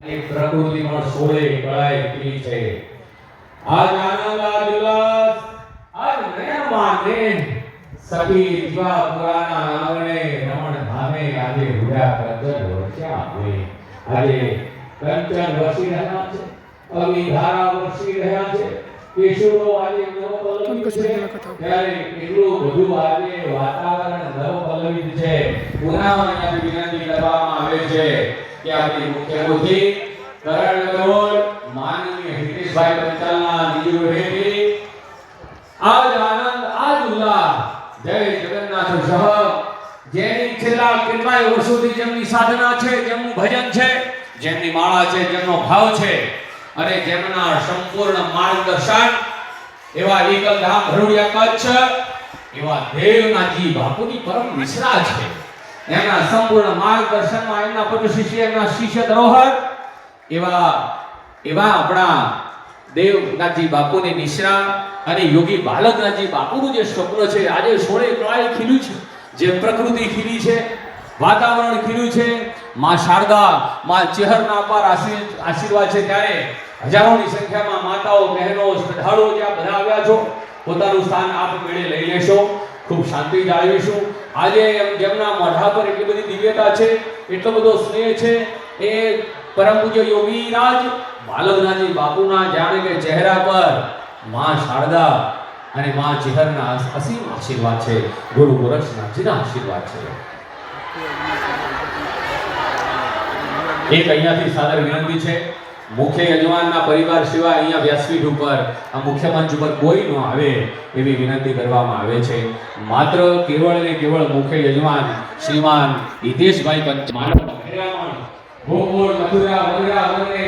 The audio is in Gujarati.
એક પ્રકૃતિમાં સોળે કળાએ ખીલી છે. આજ આનંદ, આજ ઉલ્લાસ, આજ નયનમાં નેણ, સખી જીવા પુરાના આંગણે રમણ ધામે આજે રૂડા કંચન વરસ્યા આવે. આજે કંચન વરસી રહ્યા છે, અગ્નિ ધારા વરસી રહ્યા છે, કેશુરો આજે નવપલ્લવિત છે. ત્યારે એટલું બધું આજે વાતાવરણ નવપલ્લવિત છે. પુનઃ વિનંતી કરવામાં આવે છે કે આપણી મુખ્યમંત્રી કરણ કરોડ માનનીય હિતેશભાઈ પંચાલના નિર્ણયથી આજ આનંદ, આજ ઉલ્લાસ, જય જગન્નાથ સહ જેની છેલ્લા કેટલાય વર્ષોથી જેમની સાધના છે, જેમનું ભજન છે, જેમની માળા છે, જેમનો ભાવ છે અને જેમના સંપૂર્ણ માર્ગદર્શન એવા એકલધામ ભરૂડિયા કચ્છ એવા દેવનાથજી બાપુની પરમ મિશ્રા છે. એમના સંપૂર્ણ માર્ગદર્શનમાં એમના પદ શિષ્ય, એમના શિષ્ય ધરોહર એવા આપણા દેવનાથજી બાપુની નિશ્રા અને યોગી બાલકનાથજી બાપુનું જે સ્વપ્ન છે આજે સોળે કળાએ ખીલ્યું છે. જે પ્રકૃતિ ખીલી છે, વાતાવરણ ખીલ્યું છે, માં શારદા, માં ચેહરના પર આશીર્વાદ છે. ત્યારે હજારોની સંખ્યામાં માતાઓ, બહેનો, શ્રદ્ધાળુઓ જ્યાં બધા આવ્યા છો, પોતાનું સ્થાન આપ મેળે લઈ લેશો, ખૂબ શાંતિ જાળવીશું. આજે જેમના મોઢા પર એટલી બધી દિવ્યતા છે, એટલો બધો સ્નેહ છે, એ પરમ પૂજ્ય યોગીરાજ બાલકનાથજી બાપુના જાણે કે ચહેરા પર માં શારદા અને માં ચેહરના અસીમ આશીર્વાદ છે, ગુરુ ગોરક્ષનાથજીના આશીર્વાદ છે. એક અહીંયાથી સાદર વિનંતી છે, મુખ્ય યજમાનના પરિવાર સિવાય અહીંયા વ્યાસપીઠ ઉપર આ મુખ્ય મંચ ઉપર કોઈ ન આવે એવી વિનંતી કરવામાં આવે છે. માત્ર કેવળ ને કેવળ મુખ્ય યજમાન શ્રીમાન હિતેશભાઈ પંચાલ ગોકુળ, મથુરા, વગેરે